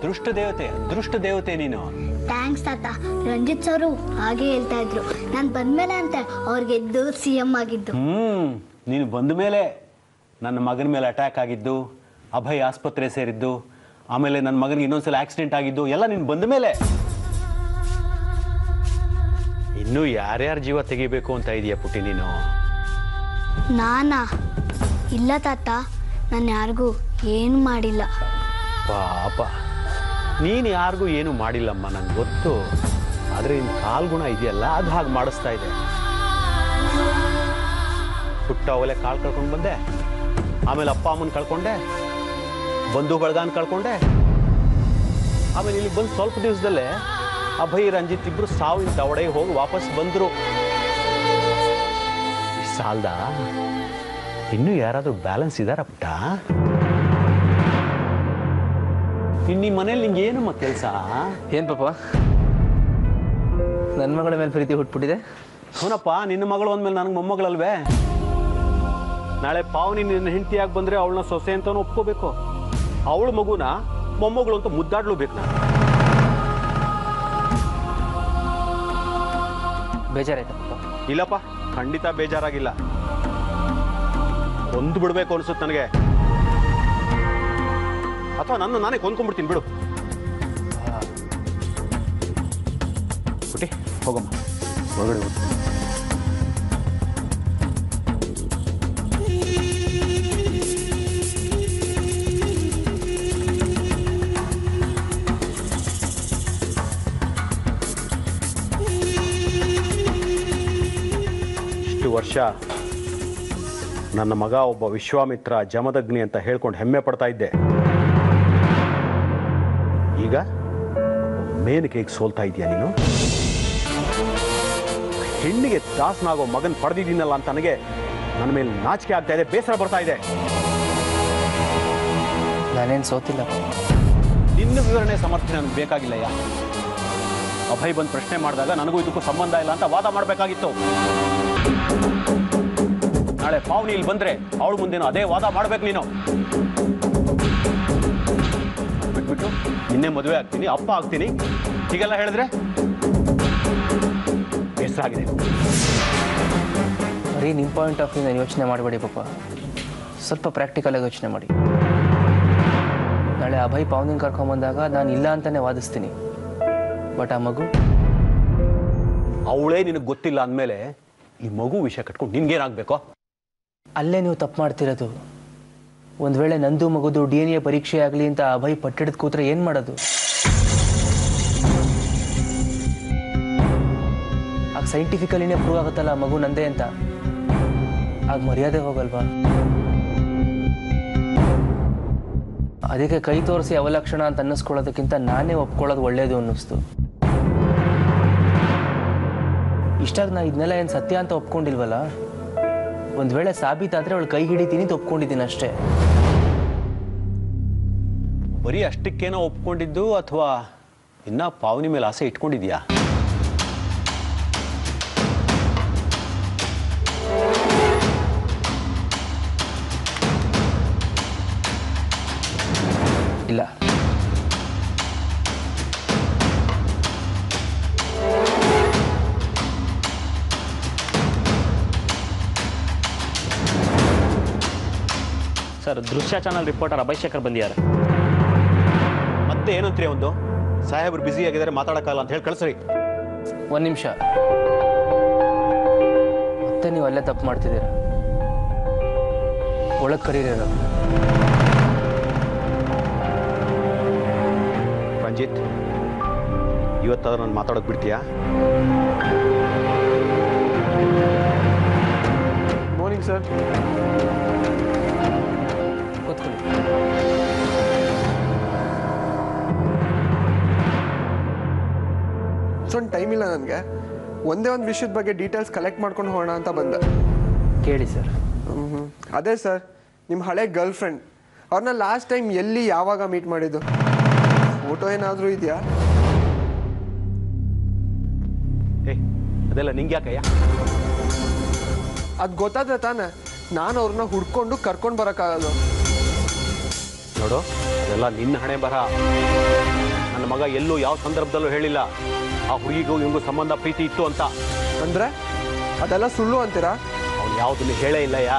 ದೃಷ್ಟ ದೇವತೆ ನೀನು. ಥ್ಯಾಂಕ್ಸ್ ತಾತ. ರಂಜಿತ್ ಸರು ಹಾಗೆ ಹೇಳ್ತಾ ಇದ್ರು, ನಾನು ಬಂದ್ಮೇಲೆ ಅಂತೆ ಅವ್ರಿಗೆ ಗೆದ್ದು CM ಆಗಿದ್ದು. ನೀನು ಬಂದ ಮೇಲೆ ನನ್ನ ಮಗನ ಮೇಲೆ ಅಟ್ಯಾಕ್ ಆಗಿದ್ದು, ಅಭಯ್ ಆಸ್ಪತ್ರೆ ಸೇರಿದ್ದು, ಆಮೇಲೆ ನನ್ನ ಮಗನಿಗೆ ಇನ್ನೊಂದ್ಸಲ ಆಕ್ಸಿಡೆಂಟ್ ಆಗಿದ್ದು ಎಲ್ಲ ನೀನು ಬಂದ ಮೇಲೆ. ಇನ್ನೂ ಯಾರ್ಯಾರ ಜೀವ ತೆಗಿಬೇಕು ಅಂತ ಇದೆಯಾ ಪುಟ್ಟಿ ನೀನು? ನಾನಾ? ಇಲ್ಲ ತಾತ, ನಾನು ಯಾರಿಗೂ ಏನು ಮಾಡಿಲ್ಲ. ಪಾಪ, ನೀನು ಯಾರಿಗೂ ಏನು ಮಾಡಿಲ್ಲಮ್ಮ, ನಂಗೆ ಗೊತ್ತು. ಆದರೆ ನಿನ್ನ ಕಾಲ್ಗುಣ ಇದೆಯಲ್ಲ, ಅದು ಹಾಗೆ ಮಾಡಿಸ್ತಾ ಇದೆ. ಪುಟ್ಟ ಅವಲೆ ಕಾಳು ಕಳ್ಕೊಂಡು ಬಂದೆ, ಆಮೇಲೆ ಅಪ್ಪ ಅಮ್ಮನ ಕಳ್ಕೊಂಡೆ, ಬಂಧು ಬಳಗಾನ ಕಳ್ಕೊಂಡೆ, ಆಮೇಲೆ ಇಲ್ಲಿ ಬಂದು ಸ್ವಲ್ಪ ದಿವಸದಲ್ಲೇ ಅಭಯ್ ರಂಜಿತ್ ಇಬ್ರು ಸಾವಿನ ದವಡೆಗೆ ಹೋಗಿ ವಾಪಸ್ ಬಂದರು. ಸಾಲ್ದ? ಇನ್ನೂ ಯಾರಾದರೂ ಬ್ಯಾಲೆನ್ಸ್ ಇದ್ದಾರ ಪುಟ್ಟ? ಇನ್ನು ನಿಮ್ಮ ಮನೇಲಿ ನಿಂಗೆ ಏನಮ್ಮ ಕೆಲಸ? ಏನು ಪಾಪ, ನನ್ನ ಮಗಳ ಮೇಲೆ ಪ್ರೀತಿ ಹುಟ್ಬಿಟ್ಟಿದೆ? ಅವನಪ್ಪ, ನಿನ್ನ ಮಗಳು ಅಂದಮೇಲೆ ನನಗೆ ಮೊಮ್ಮಗಳಲ್ವೇ? ನಾಳೆ ಪಾವನಿ ನಿನ್ನ ಹೆಂಡತಿಯಾಗಿ ಬಂದರೆ ಅವಳನ್ನ ಸೊಸೆ ಅಂತನೂ ಒಪ್ಕೋಬೇಕು, ಅವಳ ಮಗುನ ಮೊಮ್ಮಗಳು ಅಂತ ಮುದ್ದಾಡ್ಲೂಬೇಕು. ನಾನು ಬೇಜಾರಾಯ್ತಾ ಪಾಪ? ಇಲ್ಲಪ್ಪ, ಖಂಡಿತ ಬೇಜಾರಾಗಿಲ್ಲ. ಕೊಂದು ಬಿಡಬೇಕು ಅನ್ಸುತ್ತೆ ನನಗೆ, ಅಥವಾ ನಾನೇ ಕೊಂದ್ಕೊಂಡ್ಬಿಡ್ತೀನಿ ಬಿಡು. ಪುಟ್ಟಿ ಹೋಗಮ್ಮ, ಹೊರಗಡೆ ಹೋಗಿ. ಇಷ್ಟು ವರ್ಷ ನನ್ನ ಮಗ ಒಬ್ಬ ವಿಶ್ವಾಮಿತ್ರ ಜಮದಗ್ನಿ ಅಂತ ಹೇಳ್ಕೊಂಡು ಹೆಮ್ಮೆ ಪಡ್ತಾ ಇದ್ದೆ. ಈಗ ಮೇನಕೆಗೆ ಸೋಲ್ತಾ ಇದೆಯಾ ನೀನು? ಹೆಣ್ಣಿಗೆ ದಾಸನಾಗೋ ಮಗನ್ ಪಡೆದಿದ್ದೀನಲ್ಲ ಅಂತ ನನಗೆ ನನ್ನ ಮೇಲೆ ನಾಚಿಕೆ ಆಗ್ತಾ ಇದೆ, ಬೇಸರ ಬರ್ತಾ ಇದೆ. ನಾನೇನು ಸೋತಿಲ್ಲ. ನಿನ್ನ ವಿವರಣೆ ಸಮರ್ಥನೆ ನನಗೆ ಬೇಕಾಗಿಲ್ಲಯ್ಯ. ಅಭಯ್ ಬಂದು ಪ್ರಶ್ನೆ ಮಾಡಿದಾಗ ನನಗೂ ಇದಕ್ಕೂ ಸಂಬಂಧ ಇಲ್ಲ ಅಂತ ವಾದ ಮಾಡಬೇಕಾಗಿತ್ತು. ನಾಳೆ ಪಾವನಿ ಇಲ್ಲಿ ಬಂದ್ರೆ ಅವಳು ಮುಂದೇನು ಅದೇ ವಾದ ಮಾಡ್ಬೇಕು ನೀನು. ಬಿಟ್ಬಿಟ್ಟು ನಿನ್ನೆ ಮದುವೆ ಆಗ್ತೀನಿ, ಅಪ್ಪ ಆಗ್ತೀನಿ ಹೀಗೆಲ್ಲ ಹೇಳಿದ್ರೆ ಬೇಸರ ಆಗಿದೆ. ಬರೀ ನಿಮ್ಮ ಪಾಯಿಂಟ್ ಆಫ್ ವ್ಯೂನ ಯೋಚನೆ ಮಾಡಬೇಡಿ ಪಾಪ, ಸ್ವಲ್ಪ ಪ್ರಾಕ್ಟಿಕಲಾಗಿ ಯೋಚನೆ ಮಾಡಿ. ನಾಳೆ ಅಭಯ್ ಪಾವನಿನ ಕರ್ಕೊಂಬಂದಾಗ ನಾನು ಇಲ್ಲ ಅಂತಾನೆ ವಾದಿಸ್ತೀನಿ, ಬಟ್ ಆ ಮಗು ಅವಳೇ ನಿನಗೆ ಗೊತ್ತಿಲ್ಲ ಅಂದಮೇಲೆ ಈ ಮಗು ವಿಷಯ ಕಟ್ಕೊಂಡು ನಿನ್ಗೇನಾಗಬೇಕೋ? ಅಲ್ಲೇ ನೀವು ತಪ್ಪು ಮಾಡ್ತಿರೋದು. ಒಂದು ವೇಳೆ ನಂದು ಮಗುದು DNA ಪರೀಕ್ಷೆ ಆಗಲಿ ಅಂತ ಅಭಯ್ ಪಟ್ಟಿಡಿದ ಕೂತ್ರೆ ಏನು ಮಾಡೋದು? ಆಗ ಸೈಂಟಿಫಿಕಲಿನೇ ಪ್ರೂವ್ ಆಗುತ್ತಲ್ಲ ಮಗು ನಂದೇ ಅಂತ, ಆಗ ಮರ್ಯಾದೆ ಹೋಗಲ್ವಾ? ಅದಕ್ಕೆ ಕೈ ತೋರಿಸಿ ಅವಲಕ್ಷಣ ಅಂತ ಅನ್ನಿಸ್ಕೊಳ್ಳೋದಕ್ಕಿಂತ ನಾನೇ ಒಪ್ಕೊಳ್ಳೋದು ಒಳ್ಳೇದು ಅನ್ನಿಸ್ತು. ಇಷ್ಟಾಗ ನಾ ಇದನ್ನೆಲ್ಲ ಏನು ಸತ್ಯ ಅಂತ ಒಪ್ಕೊಂಡಿಲ್ವಲ್ಲ. ಒಂದು ವೇಳೆ ಸಾಬೀತಾದರೆ ಅವಳು ಕೈ ಹಿಡಿತೀನಿ ಅಂತ ಒಪ್ಕೊಂಡಿದ್ದೀನಿ ಅಷ್ಟೇ. ಬರೀ ಅಷ್ಟಕ್ಕೇನೋ ಒಪ್ಕೊಂಡಿದ್ದು ಅಥವಾ ಇನ್ನ ಪಾವನಿ ಮೇಲೆ ಆಸೆ ಇಟ್ಕೊಂಡಿದ್ಯಾ? ಇಲ್ಲ. ಸರ್, ದೃಶ್ಯ ಚಾನಲ್ ರಿಪೋರ್ಟರ್ ಅಭಯಶೇಖರ್ ಬಂದಿದ್ದಾರೆ. ಮತ್ತೆ ಏನಂತೀರಿ? ಒಂದು ಸಾಹೇಬ್ರು ಬ್ಯುಸಿ ಆಗಿದ್ದಾರೆ, ಮಾತಾಡೋಕ್ಕಲ್ಲ ಅಂತ ಹೇಳಿ ಕಳಿಸ್ರಿ. ಒಂದು ನಿಮಿಷ, ಮತ್ತೆ ನೀವು ಅಲ್ಲೇ ತಪ್ಪು ಮಾಡ್ತಿದ್ದೀರ. ಒಳಗೆ ಕರೀರಿರೋ. ರಂಜಿತ್, ಇವತ್ತಾದ್ರೂ ನಾನು ಮಾತಾಡೋಕೆ ಬಿಡ್ತೀಯಾ? Morning sir. ಕೂತ್ಕೊಳ್ಳಿ. ಅಷ್ಟೊಂದು ಟೈಮ್ ಇಲ್ಲ ನನಗೆ. ಒಂದೇ ಒಂದು ವಿಷಯದ ಬಗ್ಗೆ ಡೀಟೇಲ್ಸ್ ಕಲೆಕ್ಟ್ ಮಾಡ್ಕೊಂಡು ಹೋಗೋಣ ಅಂತ ಬಂದೆ. ಕೇಳಿ ಸರ್. ಅದೇ ಸರ್, ನಿಮ್ಮ ಹಳೆ ಗರ್ಲ್ ಫ್ರೆಂಡ್ ಅವ್ರನ್ನ ಲಾಸ್ಟ್ ಟೈಮ್ ಎಲ್ಲಿ ಯಾವಾಗ ಮೀಟ್ ಮಾಡಿದ್ದು? ಫೋಟೋ ಏನಾದರೂ ಇದೆಯಾ? ಅದೆಲ್ಲ ನಿಂಗೆ ಯಾಕಯ್ಯ? ಅದು ಗೊತ್ತಾದ್ರೆ ತಾನೆ ನಾನು ಅವ್ರನ್ನ ಹುಡ್ಕೊಂಡು ಕರ್ಕೊಂಡು ಬರೋಕ್ಕಾಗಲ್ಲ. ನೋಡು, ಅದೆಲ್ಲ ನಿನ್ನ ಹಣೆ ಬರ. ನನ್ನ ಮಗ ಎಲ್ಲೂ ಯಾವ ಸಂದರ್ಭದಲ್ಲೂ ಹೇಳಿಲ್ಲ ಆ ಹುಡುಗಿಗೂ ಇವ್ರಿಗೂ ಸಂಬಂಧ ಪ್ರೀತಿ ಇತ್ತು ಅಂತ. ಅಂದರೆ ಅದೆಲ್ಲ ಸುಳ್ಳು ಅಂತೀರಾ? ಅವ್ನು ಯಾವುದನ್ನು ಹೇಳೇ ಇಲ್ಲಯ್ಯ.